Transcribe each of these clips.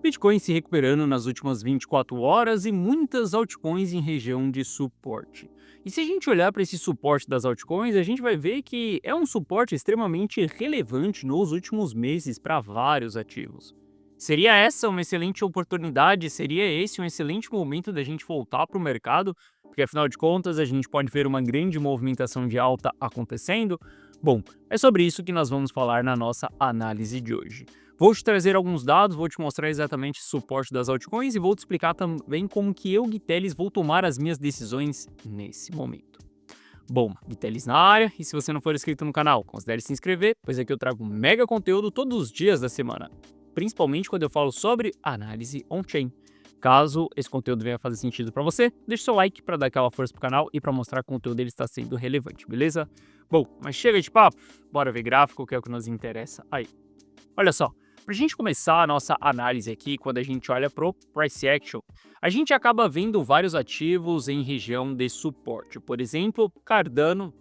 Bitcoin se recuperando nas últimas 24 horas e muitas altcoins em região de suporte. E se a gente olhar para esse suporte das altcoins, a gente vai ver que é um suporte extremamente relevante nos últimos meses para vários ativos. Seria essa uma excelente oportunidade? Seria esse um excelente momento da gente voltar para o mercado? Porque afinal de contas a gente pode ver uma grande movimentação de alta acontecendo? Bom, é sobre isso que nós vamos falar na nossa análise de hoje. Vou te trazer alguns dados, vou te mostrar exatamente o suporte das altcoins e vou te explicar também como que eu, Guiteles, vou tomar as minhas decisões nesse momento. Bom, Guiteles na área, e se você não for inscrito no canal, considere se inscrever, pois aqui eu trago mega conteúdo todos os dias da semana, principalmente quando eu falo sobre análise on-chain. Caso esse conteúdo venha fazer sentido para você, deixe seu like para dar aquela força pro canal e para mostrar que o conteúdo dele está sendo relevante, beleza? Bom, mas chega de papo, bora ver gráfico, que é o que nos interessa aí. Olha só, para a gente começar a nossa análise aqui, quando a gente olha para o Price Action, a gente acaba vendo vários ativos em região de suporte. Por exemplo, Cardano,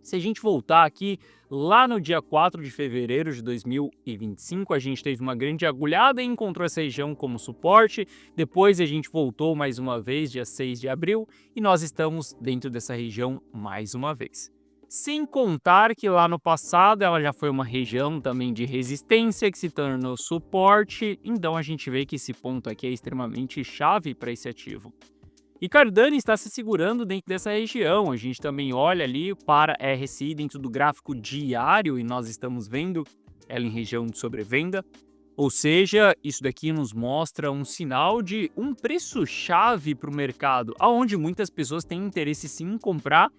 se a gente voltar aqui lá no dia 4 de fevereiro de 2025, a gente teve uma grande agulhada e encontrou essa região como suporte. Depois a gente voltou mais uma vez, dia 6 de abril, e nós estamos dentro dessa região mais uma vez. Sem contar que lá no passado ela já foi uma região também de resistência que se tornou suporte, então a gente vê que esse ponto aqui é extremamente chave para esse ativo. E Cardano está se segurando dentro dessa região, a gente também olha ali para RSI dentro do gráfico diário e nós estamos vendo ela em região de sobrevenda, ou seja, isso daqui nos mostra um sinal de um preço-chave para o mercado, onde muitas pessoas têm interesse sim em comprar,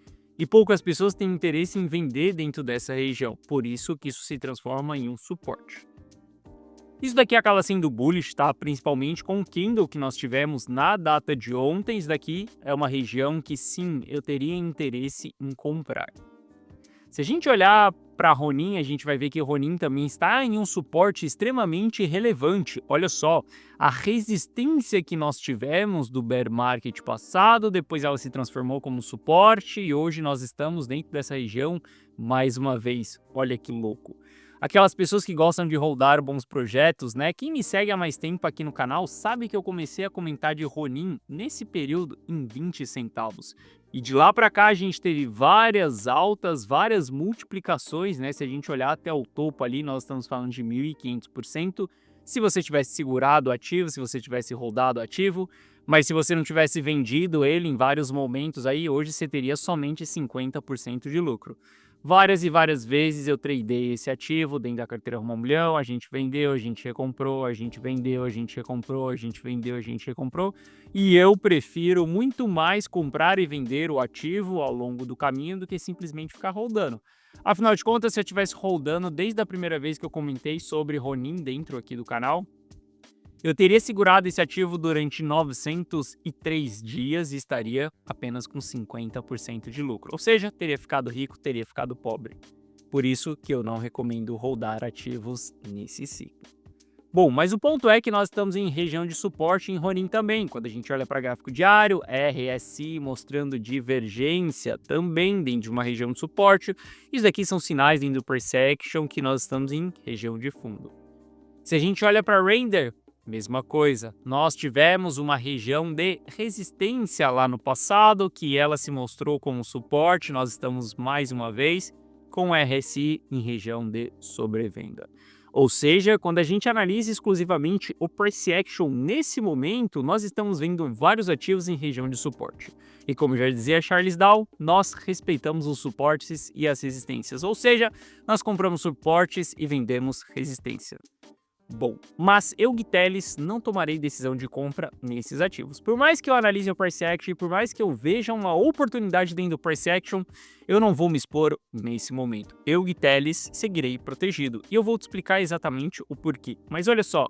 e poucas pessoas têm interesse em vender dentro dessa região, por isso que isso se transforma em um suporte. Isso daqui acaba sendo bullish, tá? Principalmente com o candle que nós tivemos na data de ontem. Isso daqui é uma região que sim, eu teria interesse em comprar. Se a gente olhar para Ronin, a gente vai ver que Ronin também está em um suporte extremamente relevante. Olha só, a resistência que nós tivemos do bear market passado, depois ela se transformou como suporte e hoje nós estamos dentro dessa região mais uma vez. Olha que louco. Aquelas pessoas que gostam de rodar bons projetos, né? Quem me segue há mais tempo aqui no canal sabe que eu comecei a comentar de Ronin nesse período em 20 centavos. E de lá para cá a gente teve várias altas, várias multiplicações, né? Se a gente olhar até o topo ali, nós estamos falando de 1.500%. Se você tivesse segurado o ativo, se você tivesse rodado o ativo, mas se você não tivesse vendido ele em vários momentos aí, hoje você teria somente 50% de lucro. Várias e várias vezes eu tradei esse ativo dentro da carteira Rumo ao Milhão, a gente vendeu, a gente recomprou, a gente vendeu, a gente recomprou, a gente vendeu, a gente recomprou. E eu prefiro muito mais comprar e vender o ativo ao longo do caminho do que simplesmente ficar rodando. Afinal de contas, se eu estivesse rodando desde a primeira vez que eu comentei sobre Ronin dentro aqui do canal, eu teria segurado esse ativo durante 903 dias e estaria apenas com 50% de lucro. Ou seja, teria ficado rico, teria ficado pobre. Por isso que eu não recomendo rodar ativos nesse ciclo. Bom, mas o ponto é que nós estamos em região de suporte em Ronin também. Quando a gente olha para gráfico diário, RSI mostrando divergência também dentro de uma região de suporte. Isso daqui são sinais dentro do Price Action que nós estamos em região de fundo. Se a gente olha para Render, mesma coisa, nós tivemos uma região de resistência lá no passado, que ela se mostrou como suporte, nós estamos mais uma vez com RSI em região de sobrevenda. Ou seja, quando a gente analisa exclusivamente o Price Action nesse momento, nós estamos vendo vários ativos em região de suporte. E como já dizia Charles Dow, nós respeitamos os suportes e as resistências, ou seja, nós compramos suportes e vendemos resistência. Bom, mas eu, Guiteles, não tomarei decisão de compra nesses ativos. Por mais que eu analise o Price Action, por mais que eu veja uma oportunidade dentro do Price Action, eu não vou me expor nesse momento. Eu, Guiteles, seguirei protegido. E eu vou te explicar exatamente o porquê. Mas olha só,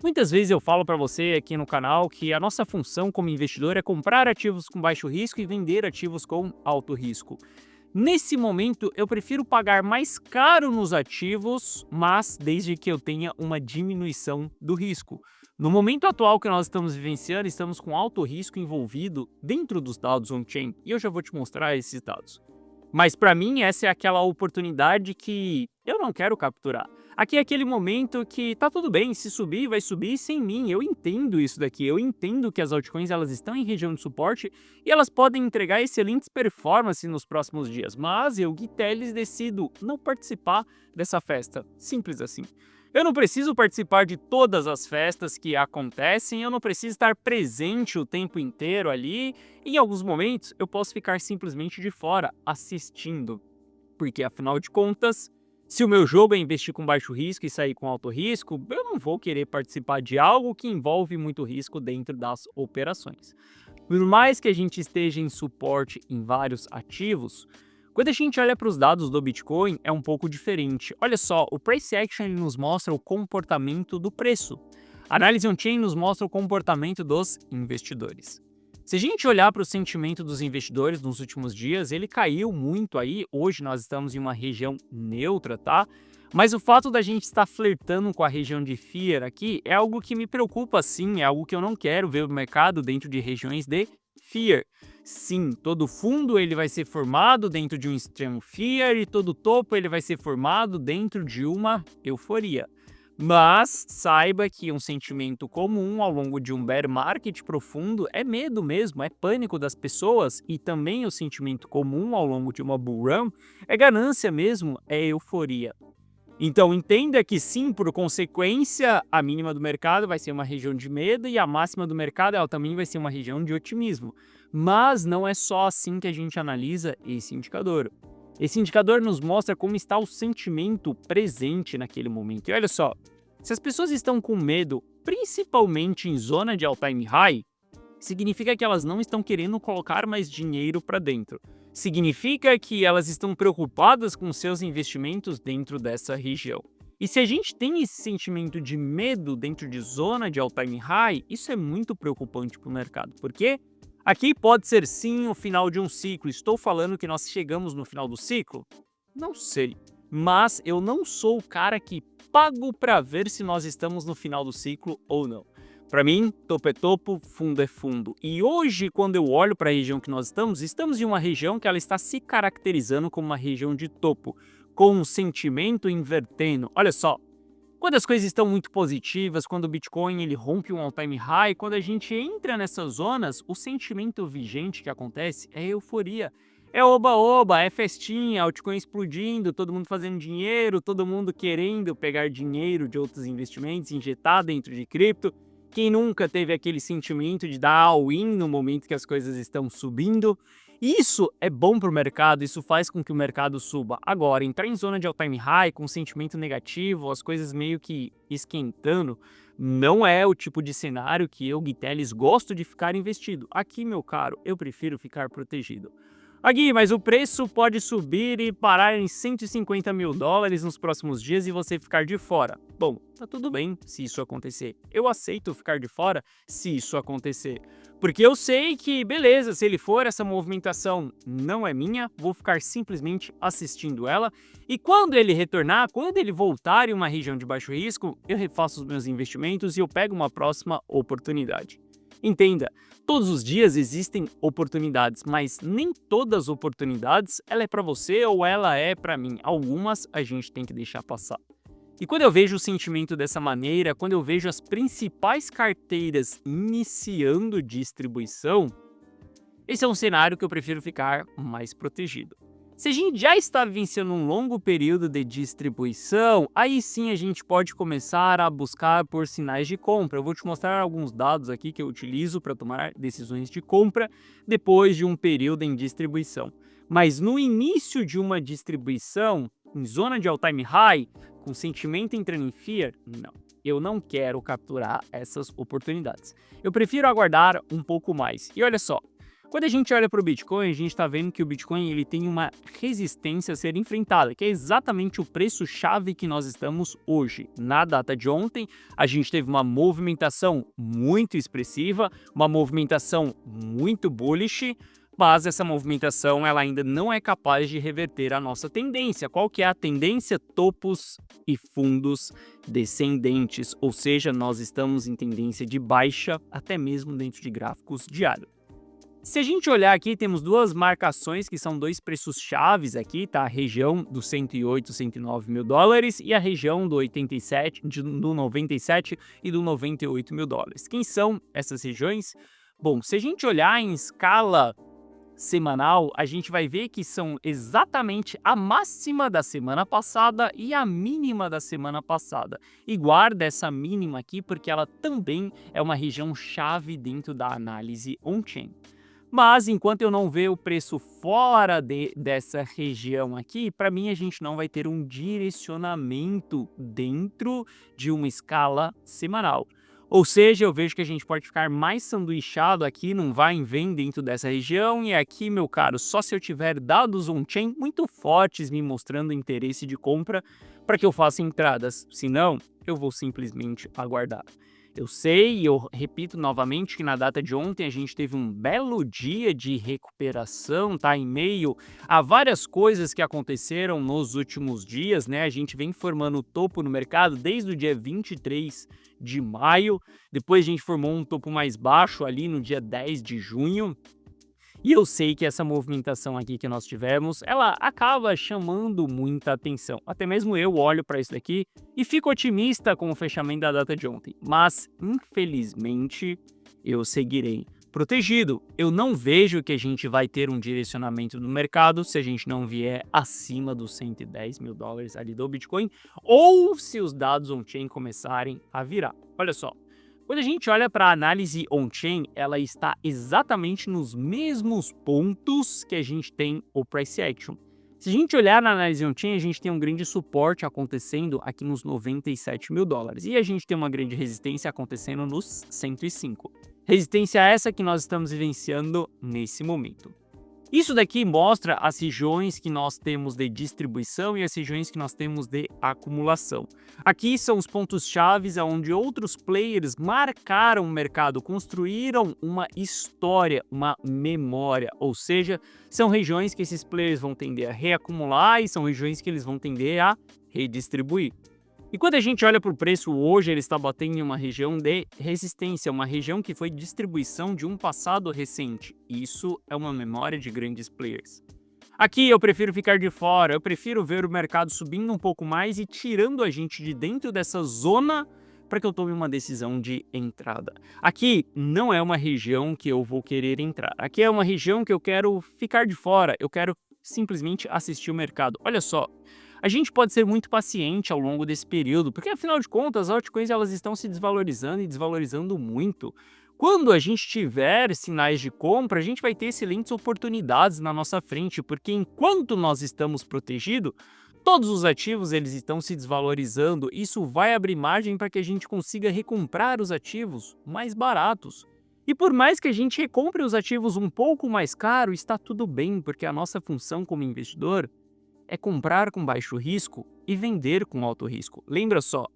muitas vezes eu falo para você aqui no canal que a nossa função como investidor é comprar ativos com baixo risco e vender ativos com alto risco. Nesse momento, eu prefiro pagar mais caro nos ativos, mas desde que eu tenha uma diminuição do risco. No momento atual que nós estamos vivenciando, estamos com alto risco envolvido dentro dos dados on-chain, e eu já vou te mostrar esses dados. Mas para mim, essa é aquela oportunidade que eu não quero capturar. Aqui é aquele momento que tá tudo bem, se subir, vai subir sem mim. Eu entendo isso daqui, eu entendo que as altcoins elas estão em região de suporte e elas podem entregar excelentes performances nos próximos dias, mas eu, Gui Teles, decido não participar dessa festa. Simples assim. Eu não preciso participar de todas as festas que acontecem, eu não preciso estar presente o tempo inteiro ali. Em alguns momentos, eu posso ficar simplesmente de fora, assistindo. Porque, afinal de contas, se o meu jogo é investir com baixo risco e sair com alto risco, eu não vou querer participar de algo que envolve muito risco dentro das operações. Por mais que a gente esteja em suporte em vários ativos, quando a gente olha para os dados do Bitcoin, é um pouco diferente. Olha só, o Price Action ele nos mostra o comportamento do preço. A análise on-chain nos mostra o comportamento dos investidores. Se a gente olhar para o sentimento dos investidores nos últimos dias, ele caiu muito aí. Hoje nós estamos em uma região neutra, tá? Mas o fato da gente estar flertando com a região de Fear aqui é algo que me preocupa sim, é algo que eu não quero ver o mercado dentro de regiões de Fear. Sim, todo fundo ele vai ser formado dentro de um extremo Fear e todo topo ele vai ser formado dentro de uma euforia. Mas saiba que um sentimento comum ao longo de um bear market profundo é medo mesmo, é pânico das pessoas, e também o sentimento comum ao longo de uma bull run é ganância mesmo, é euforia. Então entenda que sim, por consequência, a mínima do mercado vai ser uma região de medo e a máxima do mercado ela também vai ser uma região de otimismo. Mas não é só assim que a gente analisa esse indicador. Esse indicador nos mostra como está o sentimento presente naquele momento. E olha só, se as pessoas estão com medo, principalmente em zona de all-time high, significa que elas não estão querendo colocar mais dinheiro para dentro. Significa que elas estão preocupadas com seus investimentos dentro dessa região. E se a gente tem esse sentimento de medo dentro de zona de all-time high, isso é muito preocupante para o mercado. Por quê? Aqui pode ser sim o final de um ciclo. Estou falando que nós chegamos no final do ciclo? Não sei. Mas eu não sou o cara que pago para ver se nós estamos no final do ciclo ou não. Para mim, topo é topo, fundo é fundo. E hoje, quando eu olho para a região que nós estamos em uma região que ela está se caracterizando como uma região de topo, com um sentimento invertendo. Olha só, quando as coisas estão muito positivas, quando o Bitcoin ele rompe um all-time high, quando a gente entra nessas zonas, o sentimento vigente que acontece é euforia. É oba-oba, é festinha, altcoin explodindo, todo mundo fazendo dinheiro, todo mundo querendo pegar dinheiro de outros investimentos, injetar dentro de cripto. Quem nunca teve aquele sentimento de dar all-in no momento que as coisas estão subindo? Isso é bom para o mercado, isso faz com que o mercado suba. Agora, entrar em zona de all-time high com sentimento negativo, as coisas meio que esquentando, não é o tipo de cenário que eu, Gui Teles, gosto de ficar investido. Aqui, meu caro, eu prefiro ficar protegido. Gui, mas o preço pode subir e parar em 150 mil dólares nos próximos dias e você ficar de fora. Bom, tá tudo bem se isso acontecer. Eu aceito ficar de fora se isso acontecer. Porque eu sei que, beleza, se ele for, essa movimentação não é minha, vou ficar simplesmente assistindo ela. E quando ele retornar, quando ele voltar em uma região de baixo risco, eu refaço os meus investimentos e eu pego uma próxima oportunidade. Entenda, todos os dias existem oportunidades, mas nem todas as oportunidades ela é para você ou ela é para mim. Algumas a gente tem que deixar passar. E quando eu vejo o sentimento dessa maneira, quando eu vejo as principais carteiras iniciando distribuição, esse é um cenário que eu prefiro ficar mais protegido. Se a gente já está vivenciando um longo período de distribuição, aí sim a gente pode começar a buscar por sinais de compra. Eu vou te mostrar alguns dados aqui que eu utilizo para tomar decisões de compra depois de um período em distribuição. Mas no início de uma distribuição, em zona de all-time high, com sentimento entrando em fear, não. Eu não quero capturar essas oportunidades. Eu prefiro aguardar um pouco mais. E olha só, quando a gente olha para o Bitcoin, a gente está vendo que o Bitcoin ele tem uma resistência a ser enfrentada, que é exatamente o preço-chave que nós estamos hoje. Na data de ontem, a gente teve uma movimentação muito expressiva, uma movimentação muito bullish, mas essa movimentação ela ainda não é capaz de reverter a nossa tendência. Qual que é a tendência? Topos e fundos descendentes, ou seja, nós estamos em tendência de baixa até mesmo dentro de gráficos diários. Se a gente olhar aqui, temos duas marcações que são dois preços chaves aqui, tá? A região do 108, 109 mil dólares e a região do 87, do 97 e do 98 mil dólares. Quem são essas regiões? Bom, se a gente olhar em escala semanal, a gente vai ver que são exatamente a máxima da semana passada e a mínima da semana passada. E guarda essa mínima aqui porque ela também é uma região chave dentro da análise on-chain. Mas enquanto eu não ver o preço fora dessa região aqui, para mim a gente não vai ter um direcionamento dentro de uma escala semanal. Ou seja, eu vejo que a gente pode ficar mais sanduichado aqui, não vai e vem dentro dessa região, e aqui, meu caro, só se eu tiver dados on-chain muito fortes me mostrando interesse de compra para que eu faça entradas, senão eu vou simplesmente aguardar. Eu sei e eu repito novamente que na data de ontem a gente teve um belo dia de recuperação, tá? Em meio a várias coisas que aconteceram nos últimos dias, né? A gente vem formando o topo no mercado desde o dia 23 de maio, depois a gente formou um topo mais baixo ali no dia 10 de junho. E eu sei que essa movimentação aqui que nós tivemos, ela acaba chamando muita atenção. Até mesmo eu olho para isso daqui e fico otimista com o fechamento da data de ontem. Mas, infelizmente, eu seguirei protegido. Eu não vejo que a gente vai ter um direcionamento no mercado se a gente não vier acima dos 110 mil dólares ali do Bitcoin ou se os dados on-chain começarem a virar. Olha só. Quando a gente olha para a análise on-chain, ela está exatamente nos mesmos pontos que a gente tem o price action. Se a gente olhar na análise on-chain, a gente tem um grande suporte acontecendo aqui nos 97 mil dólares e a gente tem uma grande resistência acontecendo nos 105. Resistência essa que nós estamos vivenciando nesse momento. Isso daqui mostra as regiões que nós temos de distribuição e as regiões que nós temos de acumulação. Aqui são os pontos chaves onde outros players marcaram o mercado, construíram uma história, uma memória, ou seja, são regiões que esses players vão tender a reacumular e são regiões que eles vão tender a redistribuir. E quando a gente olha para o preço hoje, ele está batendo em uma região de resistência, uma região que foi distribuição de um passado recente. Isso é uma memória de grandes players. Aqui eu prefiro ficar de fora, eu prefiro ver o mercado subindo um pouco mais e tirando a gente de dentro dessa zona para que eu tome uma decisão de entrada. Aqui não é uma região que eu vou querer entrar. Aqui é uma região que eu quero ficar de fora, eu quero simplesmente assistir o mercado. Olha só. A gente pode ser muito paciente ao longo desse período, porque afinal de contas as altcoins elas estão se desvalorizando e desvalorizando muito. Quando a gente tiver sinais de compra, a gente vai ter excelentes oportunidades na nossa frente, porque enquanto nós estamos protegidos, todos os ativos eles estão se desvalorizando. Isso vai abrir margem para que a gente consiga recomprar os ativos mais baratos. E por mais que a gente recompre os ativos um pouco mais caro, está tudo bem, porque a nossa função como investidor é comprar com baixo risco e vender com alto risco. Lembra só,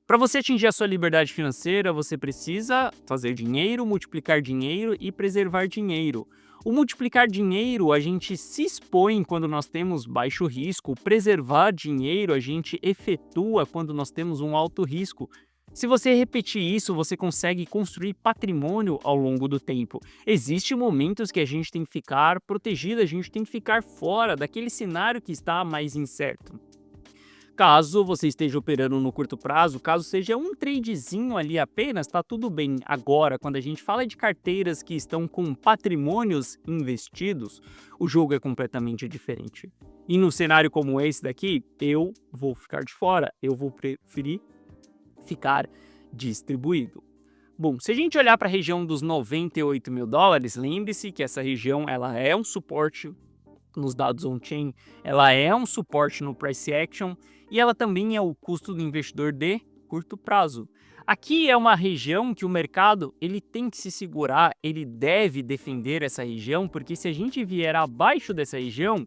para você atingir a sua liberdade financeira, você precisa fazer dinheiro, multiplicar dinheiro e preservar dinheiro. O multiplicar dinheiro, a gente se expõe quando nós temos baixo risco. Preservar dinheiro, a gente efetua quando nós temos um alto risco. Se você repetir isso, você consegue construir patrimônio ao longo do tempo. Existem momentos que a gente tem que ficar protegido, a gente tem que ficar fora daquele cenário que está mais incerto. Caso você esteja operando no curto prazo, caso seja um tradezinho ali apenas, tá tudo bem. Agora, quando a gente fala de carteiras que estão com patrimônios investidos, o jogo é completamente diferente. E num cenário como esse daqui, eu vou ficar de fora, eu vou preferir ficar distribuído. Bom, se a gente olhar para a região dos 98 mil dólares, lembre-se que essa região ela é um suporte nos dados on-chain, ela é um suporte no price action e ela também é o custo do investidor de curto prazo. Aqui é uma região que o mercado ele tem que se segurar, ele deve defender essa região, porque se a gente vier abaixo dessa região,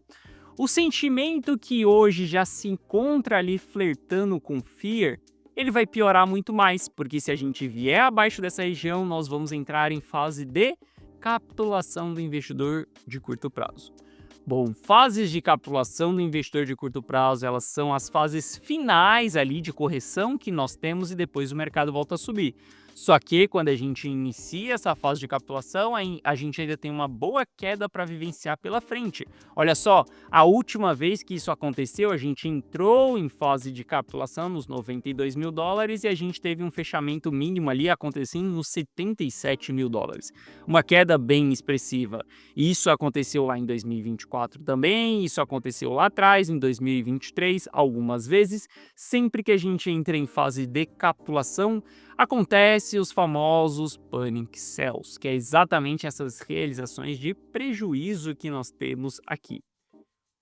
o sentimento que hoje já se encontra ali flertando com fear, ele vai piorar muito mais, porque se a gente vier abaixo dessa região, nós vamos entrar em fase de capitulação do investidor de curto prazo. Bom, fases de capitulação do investidor de curto prazo, elas são as fases finais ali de correção que nós temos e depois o mercado volta a subir. Só que quando a gente inicia essa fase de capitulação, a gente ainda tem uma boa queda para vivenciar pela frente. Olha só, a última vez que isso aconteceu, a gente entrou em fase de capitulação nos US$ 92.000 e a gente teve um fechamento mínimo ali acontecendo nos US$ 77.000. Uma queda bem expressiva. Isso aconteceu lá em 2024 também, isso aconteceu lá atrás, em 2023, algumas vezes. Sempre que a gente entra em fase de capitulação, acontece os famosos panic sells, que é exatamente essas realizações de prejuízo que nós temos aqui.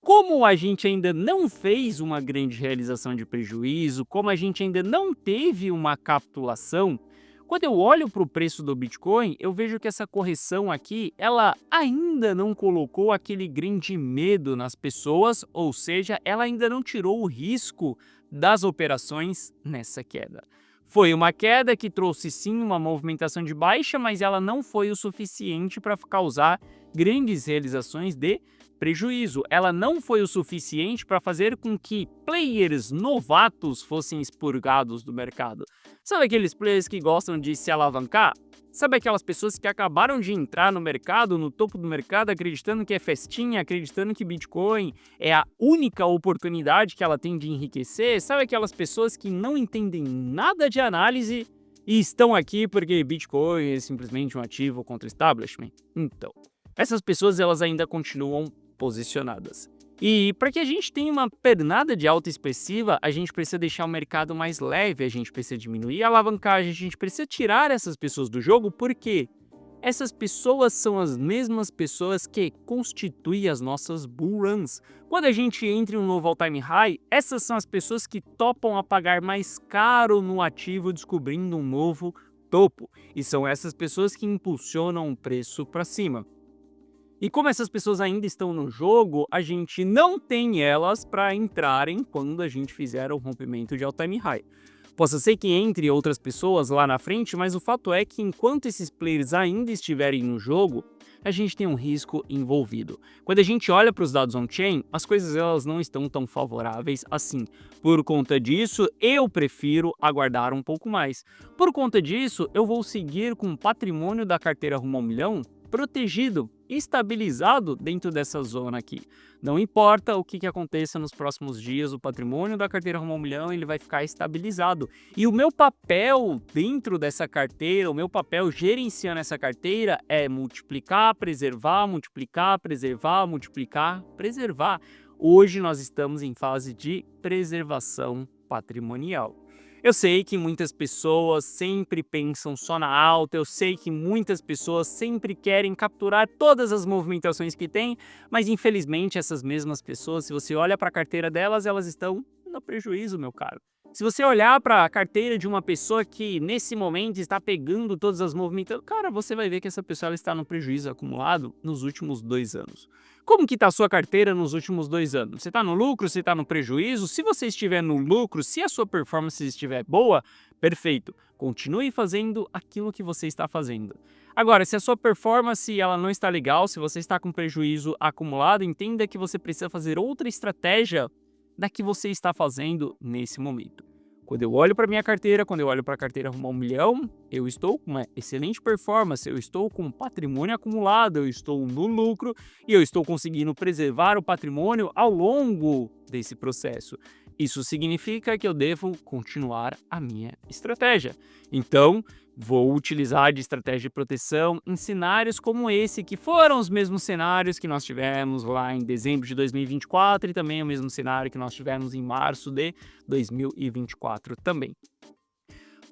Como a gente ainda não fez uma grande realização de prejuízo, como a gente ainda não teve uma capitulação, quando eu olho para o preço do Bitcoin, eu vejo que essa correção aqui, ela ainda não colocou aquele grande medo nas pessoas, ou seja, ela ainda não tirou o risco das operações nessa queda. Foi uma queda que trouxe sim uma movimentação de baixa, mas ela não foi o suficiente para causar grandes realizações de prejuízo. Ela não foi o suficiente para fazer com que players novatos fossem expurgados do mercado. Sabe aqueles players que gostam de se alavancar? Sabe aquelas pessoas que acabaram de entrar no mercado, no topo do mercado, acreditando que é festinha, acreditando que Bitcoin é a única oportunidade que ela tem de enriquecer? Sabe aquelas pessoas que não entendem nada de análise e estão aqui porque Bitcoin é simplesmente um ativo contra establishment? Então, essas pessoas elas ainda continuam posicionadas. E para que a gente tenha uma pernada de alta expressiva, a gente precisa deixar o mercado mais leve, a gente precisa diminuir a alavancagem, a gente precisa tirar essas pessoas do jogo, porque essas pessoas são as mesmas pessoas que constituem as nossas bull runs. Quando a gente entra em um novo all-time high, essas são as pessoas que topam a pagar mais caro no ativo descobrindo um novo topo. E são essas pessoas que impulsionam o preço para cima. E como essas pessoas ainda estão no jogo, a gente não tem elas para entrarem quando a gente fizer o rompimento de all-time high. Possa ser que entre outras pessoas lá na frente, mas o fato é que enquanto esses players ainda estiverem no jogo, a gente tem um risco envolvido. Quando a gente olha para os dados on-chain, as coisas elas não estão tão favoráveis assim. Por conta disso, eu prefiro aguardar um pouco mais. Por conta disso, eu vou seguir com o patrimônio da carteira rumo ao milhão protegido, estabilizado dentro dessa zona aqui. Não importa o que aconteça nos próximos dias, o patrimônio da carteira rumo ao milhão ele vai ficar estabilizado. E o meu papel dentro dessa carteira, o meu papel gerenciando essa carteira é multiplicar, preservar, multiplicar, preservar, multiplicar, preservar. Hoje nós estamos em fase de preservação patrimonial. Eu sei que muitas pessoas sempre pensam só na alta, eu sei que muitas pessoas sempre querem capturar todas as movimentações que tem, mas infelizmente essas mesmas pessoas, se você olha para a carteira delas, elas estão no prejuízo, meu caro. Se você olhar para a carteira de uma pessoa que nesse momento está pegando todas as movimentações, cara, você vai ver que essa pessoa ela está no prejuízo acumulado nos últimos 2 anos. Como que está a sua carteira nos últimos 2 anos? Você está no lucro? Você está no prejuízo? Se você estiver no lucro, se a sua performance estiver boa, perfeito. Continue fazendo aquilo que você está fazendo. Agora, se a sua performance ela não está legal, se você está com prejuízo acumulado, entenda que você precisa fazer outra estratégia da que você está fazendo nesse momento. Quando eu olho para minha carteira, quando eu olho para a carteira rumo ao milhão, eu estou com uma excelente performance, eu estou com patrimônio acumulado, eu estou no lucro e eu estou conseguindo preservar o patrimônio ao longo desse processo. Isso significa que eu devo continuar a minha estratégia. Então, vou utilizar de estratégia de proteção em cenários como esse, que foram os mesmos cenários que nós tivemos lá em dezembro de 2024 e também o mesmo cenário que nós tivemos em março de 2024 também.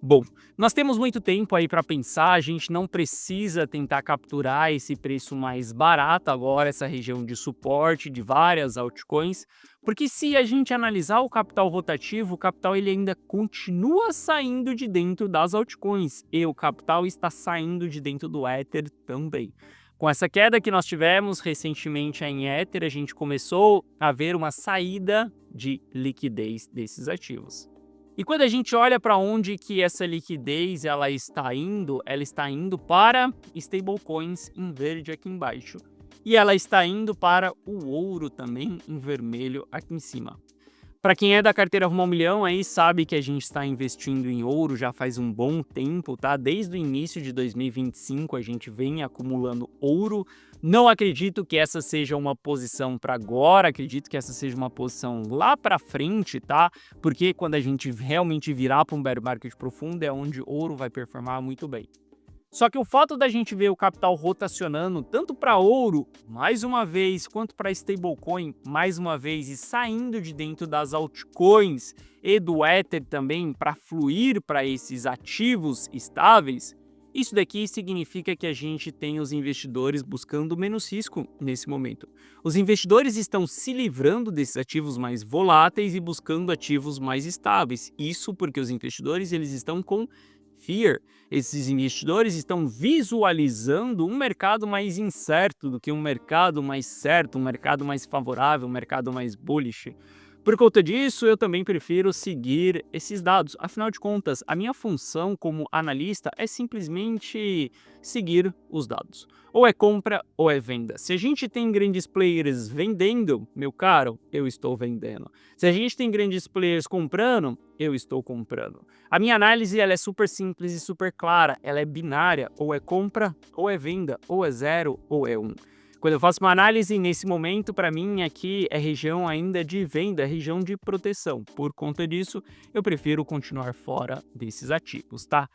Bom, nós temos muito tempo aí para pensar, a gente não precisa tentar capturar esse preço mais barato agora, essa região de suporte de várias altcoins, porque se a gente analisar o capital rotativo, o capital ele ainda continua saindo de dentro das altcoins e o capital está saindo de dentro do Ether também. Com essa queda que nós tivemos recentemente em Ether, a gente começou a ver uma saída de liquidez desses ativos. E quando a gente olha para onde que essa liquidez ela está indo para stablecoins em verde aqui embaixo. E ela está indo para o ouro também em vermelho aqui em cima. Para quem é da carteira Rumo ao Milhão aí sabe que a gente está investindo em ouro já faz um bom tempo, tá? Desde o início de 2025 a gente vem acumulando ouro. Não acredito que essa seja uma posição para agora, acredito que essa seja uma posição lá para frente, tá? Porque quando a gente realmente virar para um bear market profundo é onde ouro vai performar muito bem. Só que o fato da gente ver o capital rotacionando tanto para ouro, mais uma vez, quanto para stablecoin, mais uma vez, e saindo de dentro das altcoins e do Ether também para fluir para esses ativos estáveis, isso daqui significa que a gente tem os investidores buscando menos risco nesse momento. Os investidores estão se livrando desses ativos mais voláteis e buscando ativos mais estáveis. Isso porque os investidores eles estão com fear. Esses investidores estão visualizando um mercado mais incerto do que um mercado mais certo, um mercado mais favorável, um mercado mais bullish. Por conta disso, eu também prefiro seguir esses dados. Afinal de contas, a minha função como analista é simplesmente seguir os dados. Ou é compra ou é venda. Se a gente tem grandes players vendendo, meu caro, eu estou vendendo. Se a gente tem grandes players comprando, eu estou comprando. A minha análise ela é super simples e super clara. Ela é binária. Ou é compra ou é venda. Ou é 0 ou é 1. Quando eu faço uma análise nesse momento, para mim aqui é região ainda de venda, região de proteção. Por conta disso, eu prefiro continuar fora desses ativos, tá?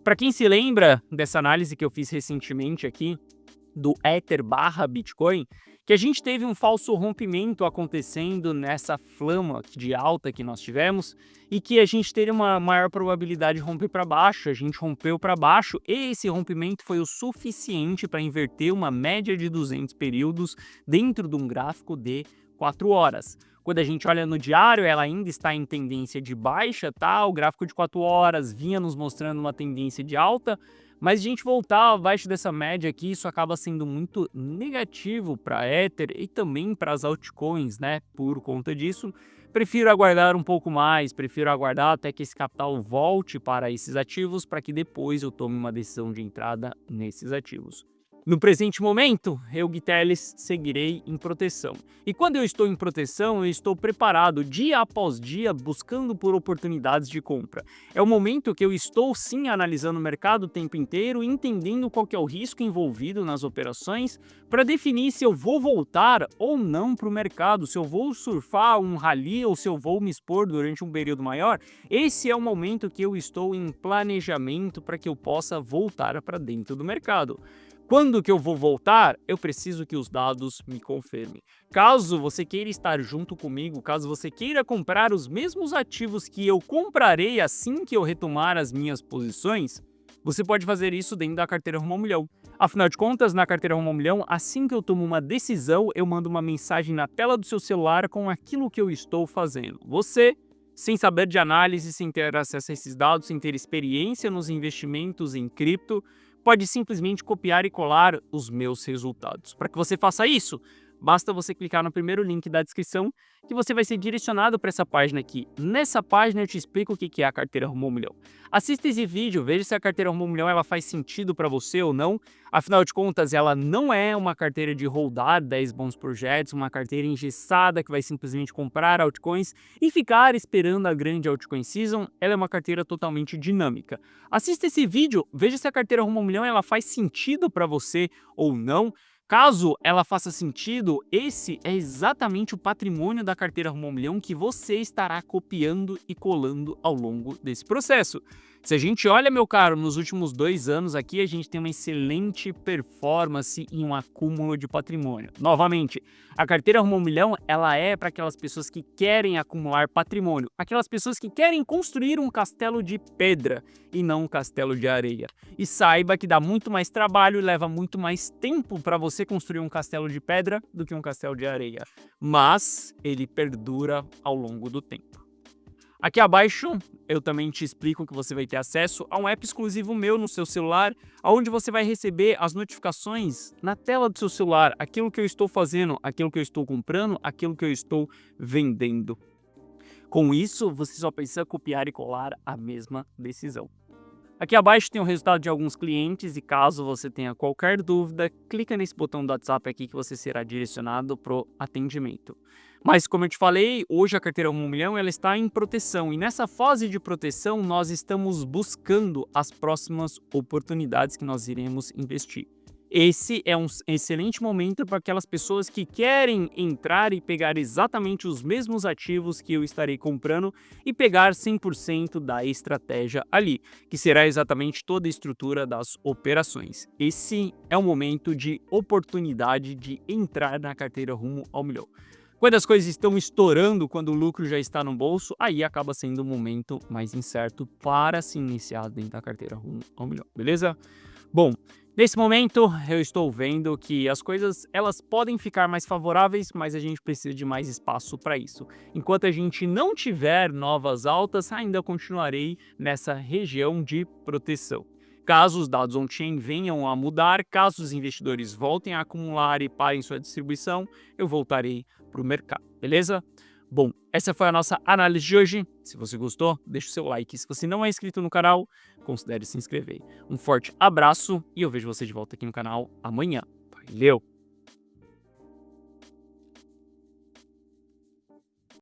Para quem se lembra dessa análise que eu fiz recentemente aqui, do Ether barra Bitcoin, que a gente teve um falso rompimento acontecendo nessa flama de alta que nós tivemos e que a gente teria uma maior probabilidade de romper para baixo. A gente rompeu para baixo e esse rompimento foi o suficiente para inverter uma média de 200 períodos dentro de um gráfico de 4 horas. Quando a gente olha no diário, ela ainda está em tendência de baixa, tá? O gráfico de 4 horas vinha nos mostrando uma tendência de alta, mas a gente voltar abaixo dessa média aqui, isso acaba sendo muito negativo para Ether e também para as altcoins, né? Por conta disso, prefiro aguardar um pouco mais, prefiro aguardar até que esse capital volte para esses ativos para que depois eu tome uma decisão de entrada nesses ativos. No presente momento, eu, Gui Teles, seguirei em proteção. E quando eu estou em proteção, eu estou preparado dia após dia buscando por oportunidades de compra. É o momento que eu estou sim analisando o mercado o tempo inteiro, entendendo qual que é o risco envolvido nas operações, para definir se eu vou voltar ou não para o mercado, se eu vou surfar um rally ou se eu vou me expor durante um período maior. Esse é o momento que eu estou em planejamento para que eu possa voltar para dentro do mercado. Quando que eu vou voltar? Eu preciso que os dados me confirmem. Caso você queira estar junto comigo, caso você queira comprar os mesmos ativos que eu comprarei assim que eu retomar as minhas posições, você pode fazer isso dentro da carteira Rumo ao Milhão. Afinal de contas, na carteira Rumo ao Milhão, assim que eu tomo uma decisão, eu mando uma mensagem na tela do seu celular com aquilo que eu estou fazendo. Você, sem saber de análise, sem ter acesso a esses dados, sem ter experiência nos investimentos em cripto, pode simplesmente copiar e colar os meus resultados. Para que você faça isso, basta você clicar no primeiro link da descrição que você vai ser direcionado para essa página aqui. Nessa página eu te explico o que é a carteira Rumo ao Milhão. Assista esse vídeo, veja se a carteira Rumo ao Milhão ela faz sentido para você ou não. Afinal de contas, ela não é uma carteira de holdar 10 bons projetos, uma carteira engessada que vai simplesmente comprar altcoins e ficar esperando a grande altcoin season. Ela é uma carteira totalmente dinâmica. Assista esse vídeo, veja se a carteira Rumo ao Milhão ela faz sentido para você ou não. Caso ela faça sentido, esse é exatamente o patrimônio da carteira Rumo ao Milhão que você estará copiando e colando ao longo desse processo. Se a gente olha, meu caro, nos últimos 2 anos aqui, a gente tem uma excelente performance em um acúmulo de patrimônio. Novamente, a carteira Rumo ao Milhão, ela é para aquelas pessoas que querem acumular patrimônio, aquelas pessoas que querem construir um castelo de pedra e não um castelo de areia. E saiba que dá muito mais trabalho e leva muito mais tempo para você construir um castelo de pedra do que um castelo de areia, mas ele perdura ao longo do tempo. Aqui abaixo eu também te explico que você vai ter acesso a um app exclusivo meu no seu celular, onde você vai receber as notificações na tela do seu celular, aquilo que eu estou fazendo, aquilo que eu estou comprando, aquilo que eu estou vendendo. Com isso, você só precisa copiar e colar a mesma decisão. Aqui abaixo tem o resultado de alguns clientes e caso você tenha qualquer dúvida, clica nesse botão do WhatsApp aqui que você será direcionado para o atendimento. Mas como eu te falei, hoje a carteira Rumo 1 Milhão ela está em proteção e nessa fase de proteção nós estamos buscando as próximas oportunidades que nós iremos investir. Esse é um excelente momento para aquelas pessoas que querem entrar e pegar exatamente os mesmos ativos que eu estarei comprando e pegar 100% da estratégia ali, que será exatamente toda a estrutura das operações. Esse é o momento de oportunidade de entrar na carteira Rumo ao Milhão. Quando as coisas estão estourando, quando o lucro já está no bolso, aí acaba sendo um momento mais incerto para se iniciar dentro da carteira Rumo ao Milhão, beleza? Bom, nesse momento eu estou vendo que as coisas elas podem ficar mais favoráveis, mas a gente precisa de mais espaço para isso. Enquanto a gente não tiver novas altas, ainda continuarei nessa região de proteção. Caso os dados on-chain venham a mudar, caso os investidores voltem a acumular e parem sua distribuição, eu voltarei para o mercado, beleza? Bom, essa foi a nossa análise de hoje. Se você gostou, deixa o seu like. Se você não é inscrito no canal, considere se inscrever. Um forte abraço e eu vejo você de volta aqui no canal amanhã. Valeu!